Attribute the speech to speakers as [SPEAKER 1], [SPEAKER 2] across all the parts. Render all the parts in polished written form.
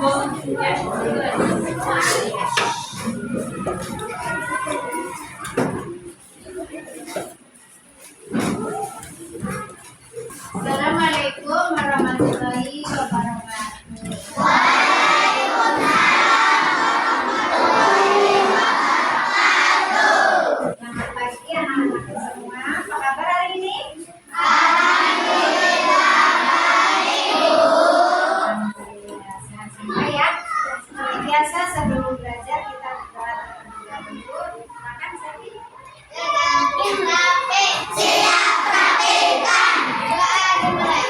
[SPEAKER 1] Assalamualaikum warahmatullahi wabarakatuh. Selamat pagi anak-anak semua. Apa kabar hari ini? Alhamdulillah baik. Alhamdulillah sehat semua ya. Seperti biasa sebelum belajar kita berdoa terlebih dahulu. Silakan Sabi. Siap praktikan. Doa dimulai.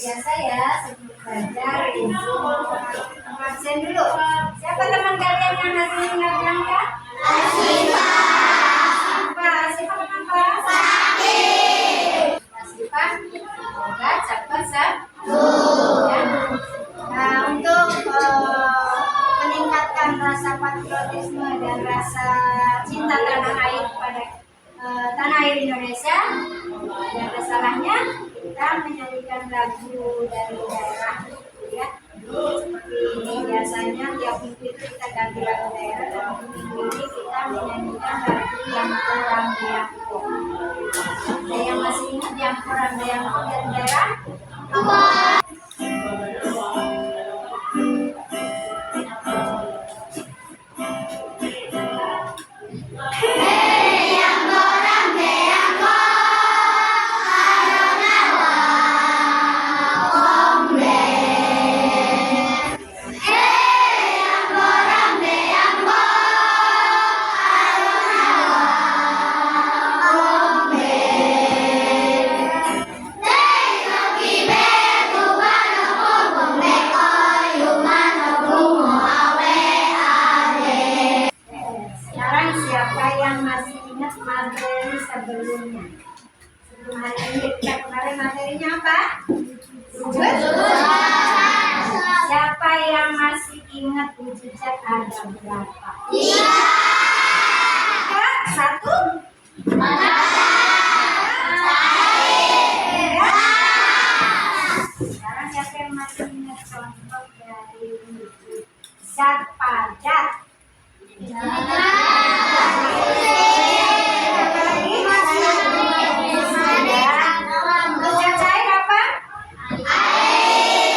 [SPEAKER 1] Biasa ya, sebelum belajar absen dulu. Siapa teman kalian yang hari ini nggak berangkat? Asifa. Asifa kenapa? Sakit. Asifa, semoga cepat sembuh. Ya. Nah, untuk meningkatkan rasa patriotisme dan rasa cinta tanah air kepada tanah air Indonesia, dan salahnya kita menyanyikan lagu dari daerah, ya. Seperti ini biasanya tiap minggu itu kita ganti lagu daerah, dan minggu ini kita menyanyikan lagu yang kurang Deyangko. Ada yang masih ingat yang kurang Deyangko dari daerah? Sebelumnya, sebelum hari ini kita kemarin materinya apa? Siapa yang masih ingat wujudnya ada berapa? Iya. Satu. Sekarang siapa yang masih ingat contoh dari wujud zat padat? Zat cair apa? Air.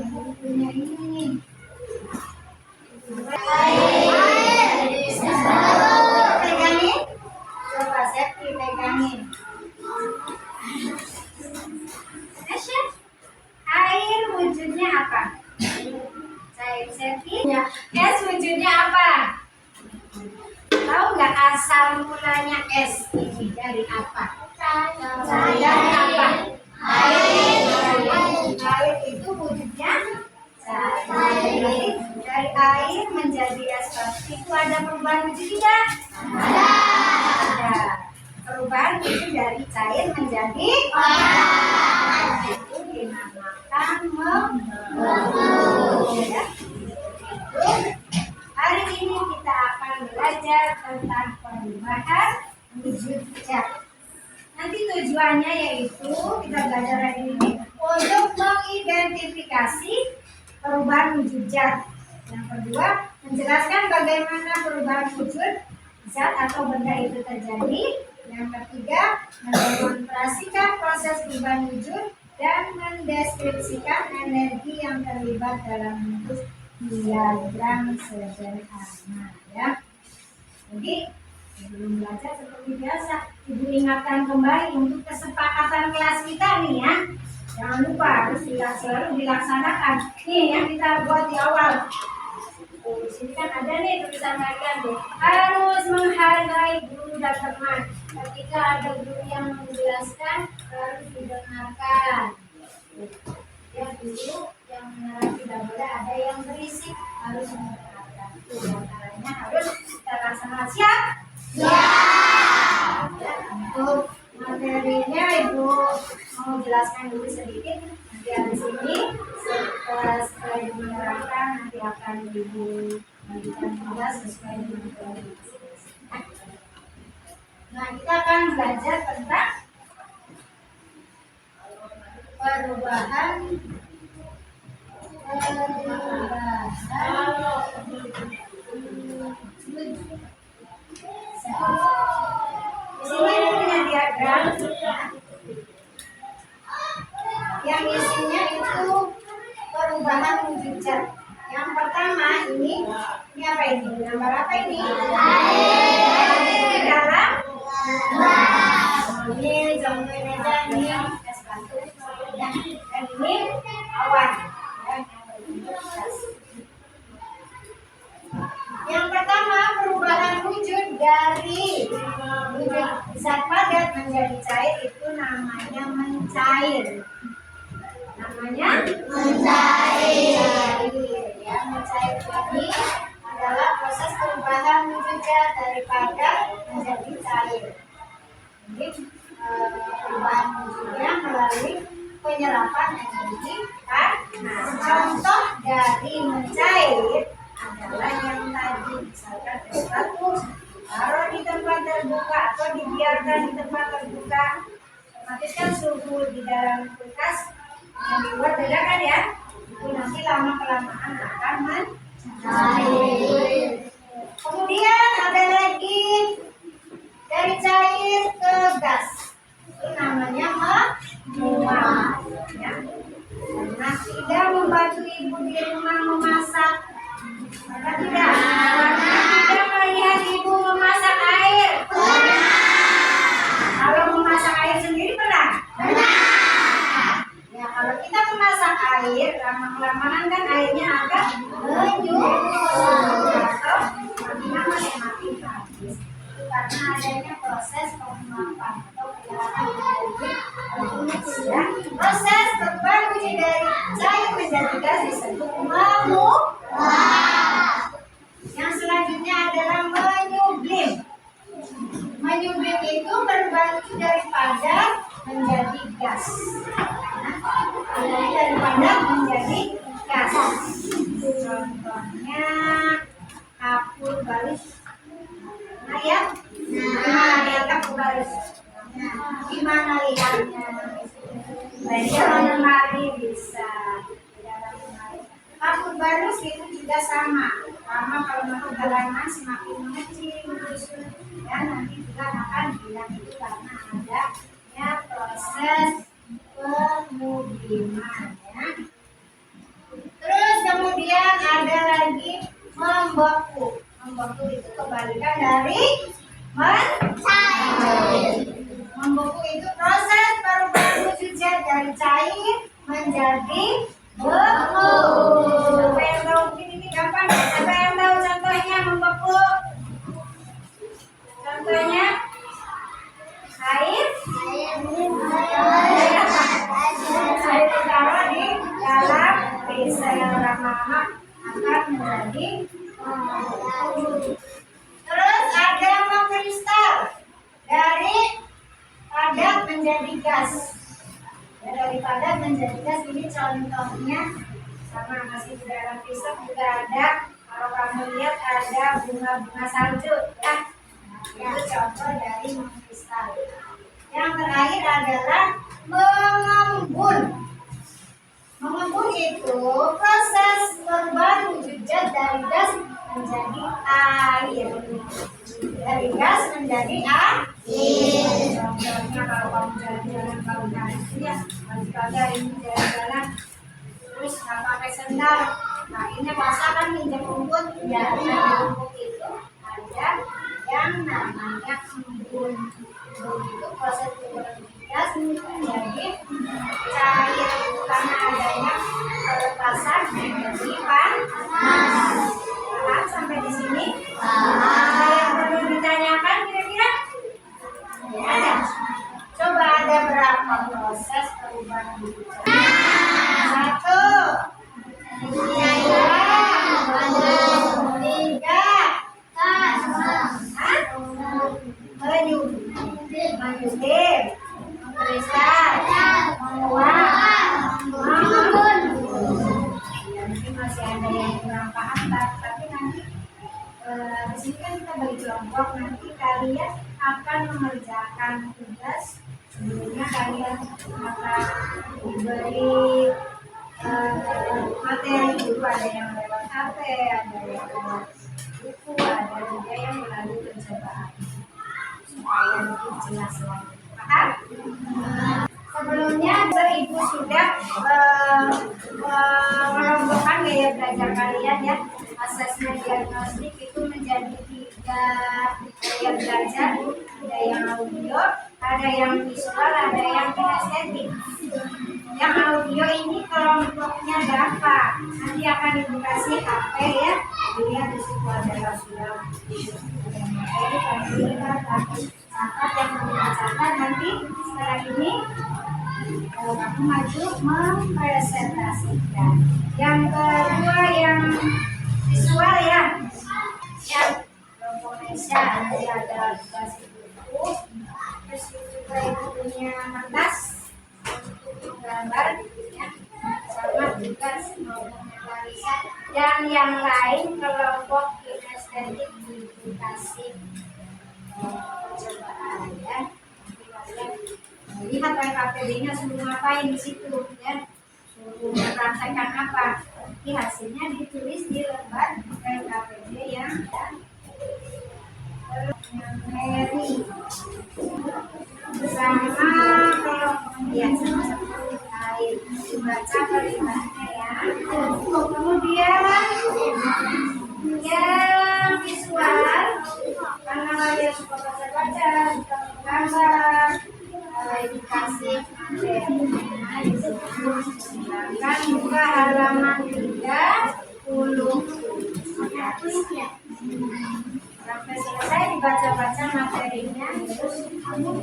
[SPEAKER 1] bukunya ini nih. Pegangin, coba Septi pegangin. Asya, air wujudnya apa? Cair Septi. Es wujudnya apa? Tahu nggak asal mulanya es ini dari apa? Dari apa? Air. Air itu wujudnya cair. Dari air menjadi es itu ada perubahan wujud tidak? Ada. Perubahan wujud dari cair menjadi itu dinamakan membentuk. Ya. Hari ini kita akan belajar tentang perubahan wujud zat. Nanti tujuannya yaitu kita belajar hari ini untuk mengidentifikasi perubahan wujud zat. Yang kedua, menjelaskan bagaimana perubahan wujud zat atau benda itu terjadi. Yang ketiga, mendemonstrasikan proses perubahan wujud dan mendeskripsikan energi yang terlibat dalam bentuk diagram sederhana, ya. Jadi sebelum belajar seperti biasa, Ibu ingatkan kembali untuk kesepakatan kelas kita nih ya. Jangan lupa harus selalu dilaksanakan. Nih yang kita buat di awal. Di sini kan ada nih tulisan kalian tuh. Harus menghargai guru dan teman. Ketika ada guru yang menjelaskan, harus didengarkan. Ya guru yang menyerang tidak boleh ada yang berisik, harus mendengarkan. Itu antaranya harus kita laksanakan. Siap? Siap. Ya, untuk materinya Ibu mau jelaskan dulu sedikit. Nanti habis ini setelah Ibu menerangkan nanti akan Ibu berikan tugas sesuai dengan kondisi. Nah, kita akan belajar tentang perubahan di sini punya diagram yang isinya itu perubahan wujud zat. Yang pertama ini apa ini? Gambar apa ini? Air di dalam ini contohnya aja ini es batu dan ini awan. Yang pertama perubahan wujud dari wujud zat padat menjadi cair itu namanya mencair. Namanya mencair. Ya, mencair ini adalah proses perubahan wujud zat dari padat menjadi cair. Jadi perubahan wujudnya melalui penyerapan energi panas. Contoh dari mencair adalah yang tadi, misalkan es batu taruh di tempat terbuka atau dibiarkan di tempat terbuka, otomatis kan suhu di dalam kulkas yang di luar beda kan ya, itu nanti lama kelamaan akan mencair. Kemudian ada lagi dari cair ke gas, itu namanya menguap. Ya. Karena tidak membantu ibu di rumah memasak, maka tidak melihat ibu memasak air. Kalau memasak air sendiri pernah? Ya, kalau kita memasak air, lama-kelamaan kan airnya agak menyusut atau lama-lama semakin habis. Itu karena adanya proses penguapan atau penyerapan energi. Ya, proses perubahan wujud dari cair menjadi gas disebut menguap. Yang selanjutnya adalah menyublim. Menyublim itu perubahan wujud dari padat menjadi gas. Dari padat menjadi gas. Contohnya kapur baris. Nah ya, gimana lihat kapur baris? Gimana lihatnya? Baik, dalam lemari bisa. Kapur baris itu juga sama. Kalau masuk halaman semakin mengecil, menyusut, dan nanti juga akan hilang itu karena adanya proses pemudiman. Ya. dikembalikan dari mencair. Membeku itu proses perubahan wujud zat dari cair menjadi beku. Siapa yang tahu? Ini gampang. Siapa yang tahu contohnya membeku? Contohnya air ditaruh di dalam freezer lama-lama akan menjadi terus ada mengkristal dari padat menjadi gas. Dari padat menjadi gas ini contohnya sama masih di dalam freezer juga ada. Kalau kamu lihat ada bunga-bunga salju ya. Itu contoh dari mengkristal. Yang terakhir adalah mengembun. Mengembun itu proses perubahan wujud zat dari gas menjadi air. Dari gas menjadi air. Contohnya kalau kamu jalan-jalan kalau nanti ya pagi-pagi hari ini jalan-jalan terus nggak pakai sendal. Nah ini basah kan minjem rumput. Ya, rumput itu ada yang namanya embun. Begitu proses perubahan gas menjadi cair karena adanya pelepasan menjadi panas. Paham sampai di sini? Ada yang perlu ditanyakan kira-kira? Ada. Coba ada berapa proses perubahan gas? 1, 2, 3. Menyudip, mengkristal, menguap, mengembun. Ya, mungkin masih ada yang kurang paham, tapi nanti di sini kan kita bagi kelompok. Nanti kalian akan mengerjakan tugas. Sebelumnya kalian akan diberi materi dulu, ada yang lewat HP, ada yang lewat buku, ada juga yang melalui percobaan. Supaya lebih jelas lagi. Paham? Sebelumnya Ibu sudah merombongkan gaya belajar kalian ya. Asesmen diagnostik itu menjadi 3 gaya belajar. Ada yang audio, ada yang visual, ada yang kinestetik. Yang audio ini kelompoknya berapa? Nanti akan Ibu kasih HP ya. Dilihat di situ ada lagu. Jadi catat yang membacakan nanti setelah ini kamu maju mempresentasikan. Yang kedua yang visual ya. Yang Indonesia nanti ada dikasih buku. Terus juga Ibu punya kertas untuk gambar ya. Sama juga menganalisa. Dan yang lain kelompok kinestetik dikasih percobaan ya. Lihat KPD-nya suruh ngapain di situ ya. Suruh mempraktekkan apa. Nanti hasilnya ditulis di lembar KPD yang Mary bersama kelompok ya sama-sama air dibaca kalimatnya ya. Kemudian yang visual karena kalian suka baca-baca, suka menggambar, dikasih silakan buka halaman 30 sampai selesai dibaca-baca materinya. Terus kamu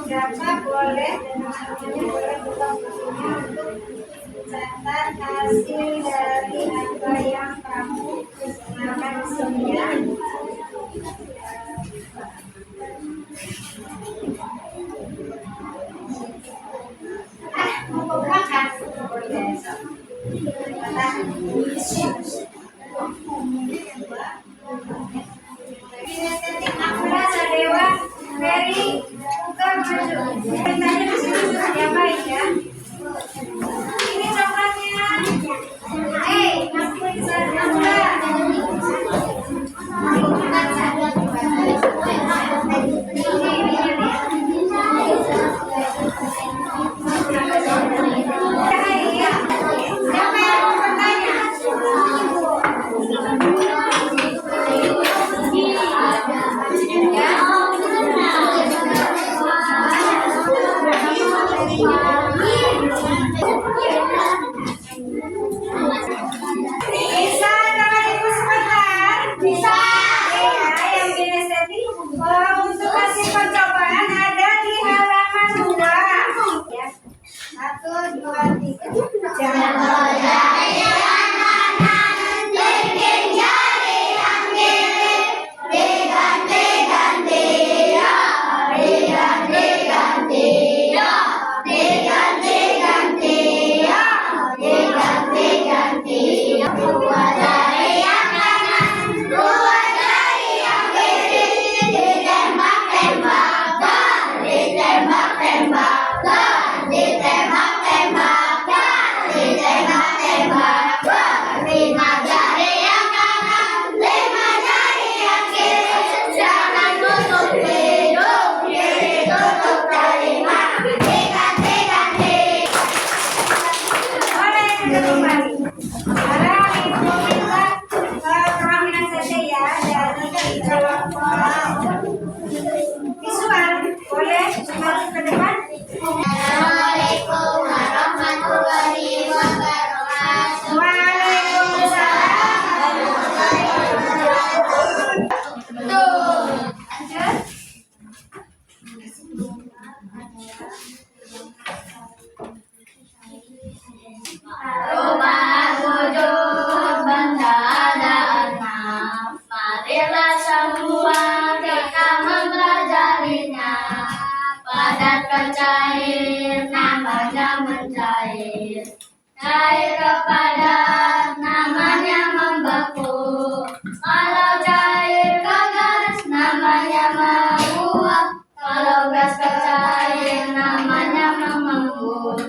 [SPEAKER 1] berapa boleh dan semuanya boleh buka bukunya untuk catat hasil dari apa yang kamu gunakan di sini ya. Mau berangkat? Kinestetik Akula Sadewa Ferry bukan maju. Tanya di sini sudah diapain ya? Ini coklatnya. Masih bisa diambil. Visual, boleh maju ke depan.
[SPEAKER 2] Assalamualaikum warahmatullahi wabarakatuh.
[SPEAKER 1] Waalaikumsalam warahmatullahi wabarakatuh. Lanjut.
[SPEAKER 2] Perubahan wujud benda ada enam. Marilah semua kita mempelajarinya. Padat ke cair, namanya mencair. Cair ke padat, namanya membeku. Kalau cair ke gas, namanya menguap. Kalau gas ke cair, namanya mengembun.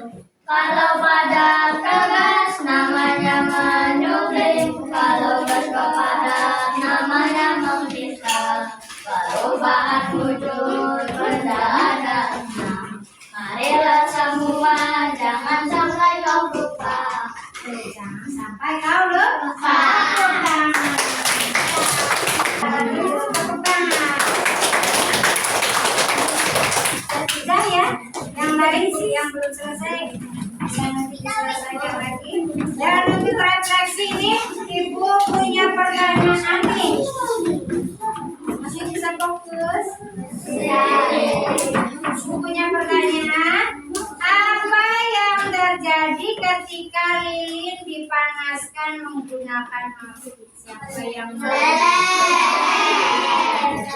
[SPEAKER 2] Kalau padat ke gas, namanya menyublim. Kalau gas ke padat, namanya mengkristal. Perubahan wujud benda ada enam. Marilah semua, jangan sampai kau lupa.
[SPEAKER 1] Jangan sampai kau lupa. Sudah ya, yang lain sih yang belum selesai bisa nanti diselesaikan lagi. Dan untuk refleksi ini, Ibu punya pertanyaan nih. Masih bisa fokus? Ya. Ibu punya pertanyaan. Apa yang terjadi ketika lilin dipanaskan menggunakan api? Siapa yang bisa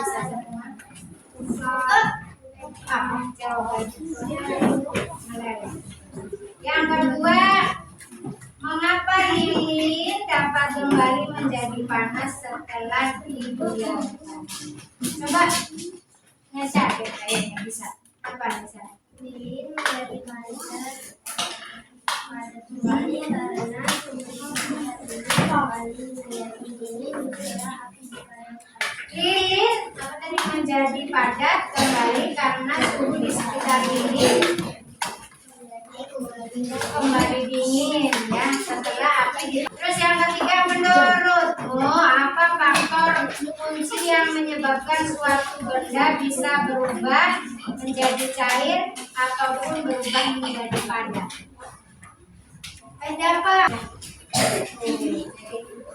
[SPEAKER 1] semua? Yang kedua, mengapa lilin dapat kembali menjadi panas setelah dibiarkan? Coba nyesat ya, kayaknya bisa. Apa nyesat?
[SPEAKER 2] Lilin menjadi panas kembali karena
[SPEAKER 1] Lilin apa tadi menjadi padat kembali karena suhu di sekitar lilin kembali dingin ya setelah api. Terus yang ketiga, menurutmu apa faktor kunci yang menyebabkan suatu benda bisa berubah menjadi cair ataupun berubah menjadi padat? Ada apa?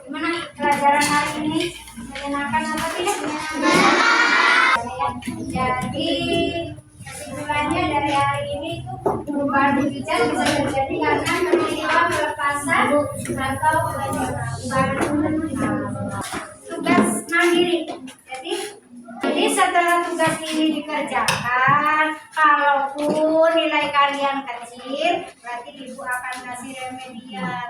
[SPEAKER 1] Gimana pelajaran hari ini? Menyenangkan apa tidak? Jadi kesimpulannya dari hari ini itu perubahan hujan bisa terjadi karena peristiwa pelepasan atau tugas mandiri. Jadi setelah tugas ini dikerjakan, kalaupun nilai kalian kecil, berarti Ibu akan kasih remedial.